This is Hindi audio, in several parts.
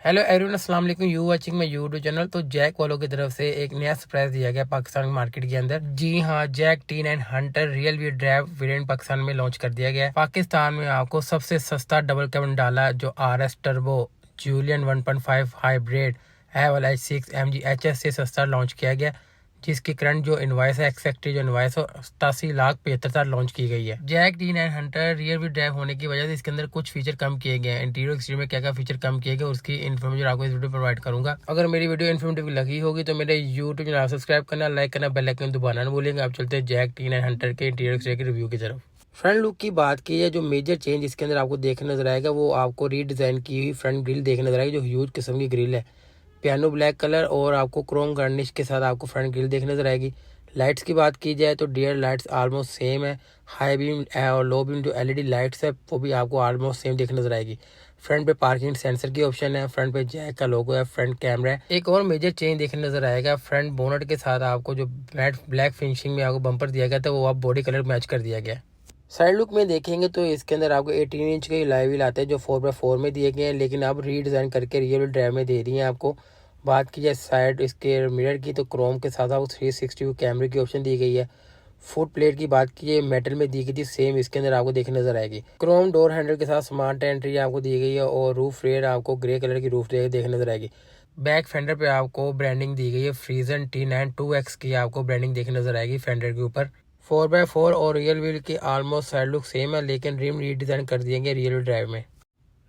हेलो एवरीवन, अस्सलाम वालेकुम। You watching my YouTube channel. तो जैक वालों की तरफ से एक नया सरप्राइज दिया गया पाकिस्तान मार्केट के अंदर। जी हाँ, JAC T9 Hunter real wheel drive variant Pakistan में लॉन्च कर दिया गया है। पाकिस्तान में आपको सबसे सस्ता डबल कैबिन डाला जो RS turbo Jolion 1.5 hybrid H6 MG HS से सस्ता लॉन्च किया गया, जिसकी करंट जो इनवाइस है एक्सेक्टिव जो इनवाइस हो 87,75,000 लॉन्च की गई है। JAC T9 Hunter rear wheel drive होने की वजह से इसके अंदर कुछ फीचर कम किए गए हैं। इंटीरियर एक्सटीरियर में क्या क्या फीचर कम किए गए उसकी इन्फॉर्मेशन आपको इस वीडियो प्रोवाइड करूंगा। अगर मेरी वीडियो इन्फॉर्मेटिव लगी होगी तो मेरे यूट्यूब चैनल सब्सक्राइब करना, लाइक करना, बेल आइकन दबाना न भूलेंगे। आप चलते हैं जैक T9 हंटर के इंटीरियर एक्सटीरियर के रिव्यू की तरफ। फ्रंट लुक की बात की है, जो मेजर चेंज इसके अंदर आपको देखने नजर आएगा वो आपको रीडिजाइन की हुई फ्रंट ग्रिल देखने नजर आएगी, जो ह्यूज किस्म की ग्रिल है। पियानो ब्लैक कलर और आपको क्रोम गार्निश के साथ आपको फ्रंट ग्रिल देखने नजर आएगी। लाइट्स की बात की जाए तो डियर लाइट्स ऑलमोस्ट सेम है। हाई बीम और लो बीम जो LED लाइट्स है वो भी आपको ऑलमोस्ट सेम देखने नजर आएगी। फ्रंट पे पार्किंग सेंसर की ऑप्शन है, फ्रंट पे जैक का लोगो है, फ्रंट कैमरा है। एक और मेजर चेंज देखने नजर आएगा, फ्रंट बोनट के साथ आपको जो मैट ब्लैक फिनिशिंग में आपको बम्पर दिया गया था वो आप बॉडी कलर मैच कर दिया गया। साइड लुक में देखेंगे तो इसके अंदर आपको 18 इंच के लाइव व्हील आते हैं जो 4x4 में दिए गए हैं, लेकिन अब रीडिज़ाइन करके रियल ड्राइव में दे दी हैं आपको। बात की जाए साइड इसके मिरर की तो क्रोम के साथ आपको 360 कैमरे की ऑप्शन दी गई है। फुट प्लेट की बात की है मेटल में दी गई थी, सेम इसके अंदर आपको देखने नजर आएगी। क्रोम डोर हैंडल के साथ स्मार्ट एंट्री आपको दी गई है और रूफ रेयर आपको ग्रे कलर की रूफ रेयर देखने नजर आएगी। बैक फेंडर पे आपको ब्रांडिंग दी गई है, फ्रीजन T9 2X की आपको ब्रांडिंग देखने नजर आएगी फेंडर के ऊपर। 4x4 और रियल व्हील की ऑलमोस्ट साइड लुक सेम है, लेकिन रिम रीडिजाइन कर दिए गए रियल ड्राइव में।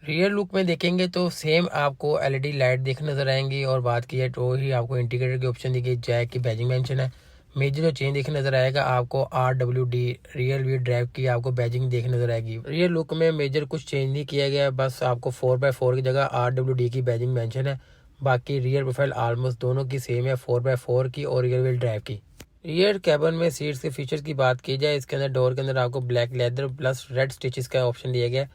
रियर लुक में देखेंगे तो सेम आपको LED लाइट देखने नजर आएंगी। और बात की जाए तो ही आपको इंडिकेटर की ऑप्शन दी गई, जैक की बैजिंग मेंशन है। मेजर जो चेंज देखने नजर आएगा आपको RWD रियल व्हील ड्राइव की आपको बैजिंग देखने नजर आएगी। रियर लुक में मेजर कुछ चेंज नहीं किया गया, बस आपको 4x4 की जगह RWD की बैजिंग मेंशन है। बाकी रियर प्रोफाइल ऑलमोस्ट दोनों की सेम है, 4x4 की और रियल व्हील ड्राइव की। रियर कैबिन में सीट्स के फीचर्स की बात की जाए, इसके अंदर डोर के अंदर आपको black leather plus red stitches का ऑप्शन दिया गया है।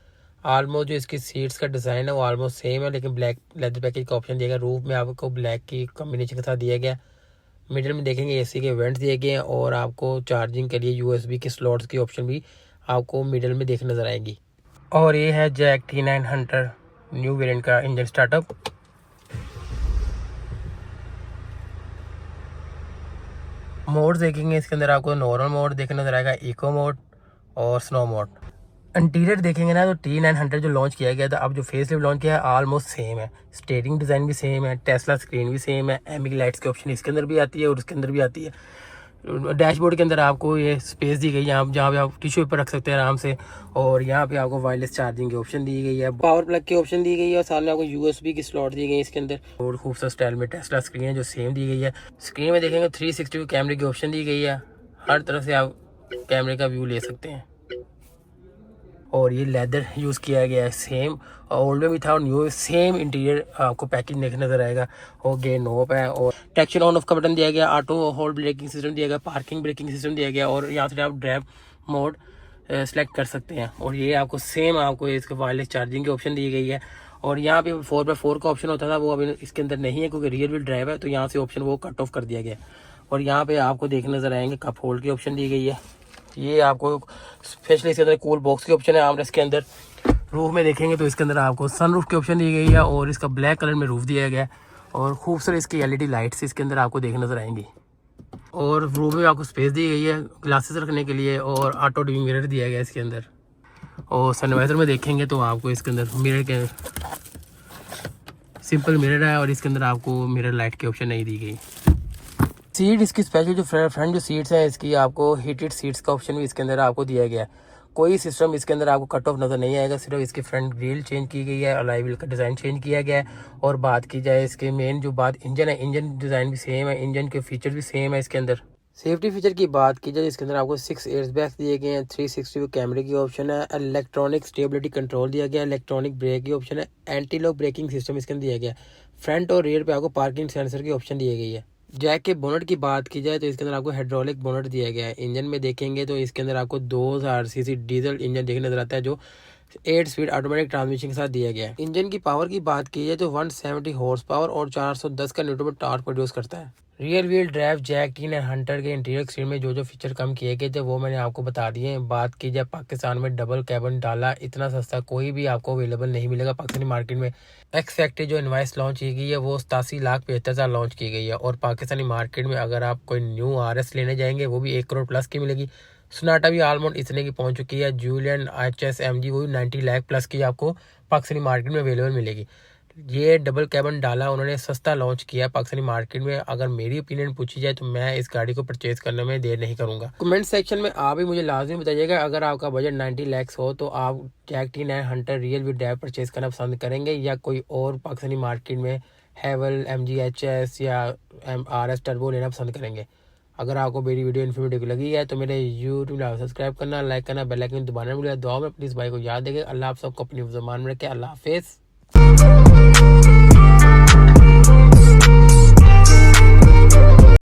ऑलमोस्ट जो इसकी सीट्स का डिज़ाइन है वो ऑलमोस्ट सेम है, लेकिन ब्लैक लेदर पैकेज का ऑप्शन दिया गया। रूफ में आपको ब्लैक की कॉम्बिनेशन के साथ दिया गया। मिडल में देखेंगे AC के वेंट्स दिए गए हैं और आपको चार्जिंग के लिए USB के स्लॉट्स की ऑप्शन भी आपको मिडल में देखने नजर आएगी। और ये है JAC T9 Hunter new variant का इंजन स्टार्टअप। मोड देखेंगे इसके अंदर आपको नॉर्मल मोड देखने नजर आएगा, इको मोड और स्नो मोड। इंटीरियर देखेंगे ना तो T9 हंटर जो लॉन्च किया गया था, अब जो फेस लिफ्ट लॉन्च किया है ऑलमोस्ट सेम है। स्टीयरिंग डिज़ाइन भी सेम है, टेस्ला स्क्रीन भी सेम है, एमिक लाइट्स की ऑप्शन इसके अंदर भी आती है और उसके अंदर भी आती है। डैशबोर्ड के अंदर आपको ये स्पेस दी गई है आप जहाँ पे आप टिश्यू पेपर रख सकते हैं आराम से। और यहाँ पे आपको वायरलेस चार्जिंग की ऑप्शन दी गई है, पावर प्लग की ऑप्शन दी गई है और साथ में आपको USB की स्लॉट दी गई है इसके अंदर। और खूबसूरत स्टाइल में टेस्ला स्क्रीन है जो सेम दी गई है। स्क्रीन में देखेंगे 360 कैमरे की ऑप्शन दी गई है, हर तरफ से आप कैमरे का व्यू ले सकते हैं। और ये लेदर यूज़ किया गया है सेम, ओल्ड में भी था और न्यू सेम इंटीरियर आपको पैकेज देखने नजर आएगा। और गे नोप है और ट्रैक्शन ऑन ऑफ का बटन दिया गया, ऑटो होल्ड ब्रेकिंग सिस्टम दिया गया, पार्किंग ब्रेकिंग सिस्टम दिया गया और यहाँ से आप ड्राइव मोड सेलेक्ट कर सकते हैं। और ये आपको सेम आपको इसके वायरलेस चार्जिंग की ऑप्शन दी गई है। और यहाँ पे 4x4 का ऑप्शन होता था वो अभी इसके अंदर नहीं है क्योंकि रियर व्हील ड्राइव है, तो यहाँ से ऑप्शन वो कट ऑफ कर दिया गया। और यहाँ पे आपको देखने नजर आएंगे कप होल्ड की ऑप्शन दी गई है। ये आपको स्पेशली इसके अंदर कूल बॉक्स की ऑप्शन है आर्मरेस्ट के अंदर। रूफ में देखेंगे तो इसके अंदर आपको सन रूफ की ऑप्शन दी गई है और इसका ब्लैक कलर में रूफ दिया गया है। और खूबसूरत इसकी LED लाइट्स इसके अंदर आपको देखने नजर आएंगी। और रूफ में आपको स्पेस दी गई है ग्लासेस रखने के लिए और ऑटो डिविंग मिरर दिया गया है इसके अंदर। और सनवाइजर में देखेंगे तो आपको इसके अंदर मिरर के सिंपल मिरर है और इसके अंदर आपको मिरर लाइट की ऑप्शन नहीं दी गई। सीट इसकी स्पेशल जो फ्रंट जो सीट्स हैं इसकी आपको हीटेड सीट्स का ऑप्शन भी इसके अंदर आपको दिया गया है। कोई सिस्टम इसके अंदर आपको कट ऑफ नज़र नहीं आएगा, सिर्फ इसकी फ्रंट ग्रिल चेंज की गई है, अलॉय व्हील का डिज़ाइन चेंज किया गया है। और बात की जाए इसके मेन जो बात इंजन है, इंजन डिज़ाइन भी सेम है, इंजन के फीचर भी सेम है इसके अंदर। सेफ्टी फीचर की बात की जाए इसके अंदर आपको 6 एयरबैग्स दिए गए हैं, 360 कैमरे की ऑप्शन है, इलेक्ट्रॉनिक स्टेबिलिटी कंट्रोल दिया गया है, इलेक्ट्रॉनिक ब्रेक की ऑप्शन है, एंटी लॉक ब्रेकिंग सिस्टम इसके अंदर दिया गया है। फ्रंट और रियर पे आपको पार्किंग सेंसर की ऑप्शन दी गई है। जैक के बोनट की बात की जाए तो इसके अंदर आपको हाइड्रोलिक बोनट दिया गया है। इंजन में देखेंगे तो इसके अंदर आपको 2000 cc डीजल इंजन देखने नजर आता है जो 8 स्पीड ऑटोमेटिक ट्रांसमिशन के साथ दिया गया है। इंजन की पावर की बात की जाए तो 170 हॉर्स पावर और 410 का न्यूटन मीटर टॉर्क प्रोड्यूस करता है। Real wheel drive JAC 10 and Hunter के इंटीरियर स्क्रीन में जो फीचर कम किए गए थे वो मैंने आपको बता दिए हैं। बात की जाए पाकिस्तान में डबल कैबिन डाला, इतना सस्ता कोई भी आपको अवेलेबल नहीं मिलेगा पाकिस्तानी मार्केट में। एक्स फैक्ट्री जो इनवाइस लॉन्च की गई है वो 87,75,000 लॉन्च की गई है और पाकिस्तानी मार्केट में अगर आप कोई न्यू RS लेने जाएंगे वो भी 1 करोड़ प्लस की मिलेगी। सोनाटा भी ऑलमोस्ट इतने की पहुंच चुकी है। जूलियन HS MG वो भी 90 लाख प्लस की आपको पाकिस्तानी मार्केट में अवेलेबल मिलेगी। ये डबल कैबिन डाला उन्होंने सस्ता लॉन्च किया पाकिस्तानी मार्केट में। अगर मेरी ओपिनियन पूछी जाए तो मैं इस गाड़ी को परचेज करने में देर नहीं करूंगा। कमेंट सेक्शन में आप भी मुझे लाजमी बताइएगा अगर आपका बजट 90 लाख हो तो आप JAC 10 and Hunter real wheel drive purchase करना पसंद करेंगे या कोई और पाकिस्तानी मार्केट में हैवल MG HS या RS टर्बो लेना पसंद करेंगे। अगर आपको मेरी वीडियो इन्फॉर्मेटिव लगी है तो मेरे यूट्यूब चैनल सब्सक्राइब करना, लाइक करना, बेल आइकन दबाना भूलिए। दुआ में प्लीज़ भाई को याद देगा। अल्लाह आप सबको अपनी ज़बान में रखे। अल्लाह हाफिज़।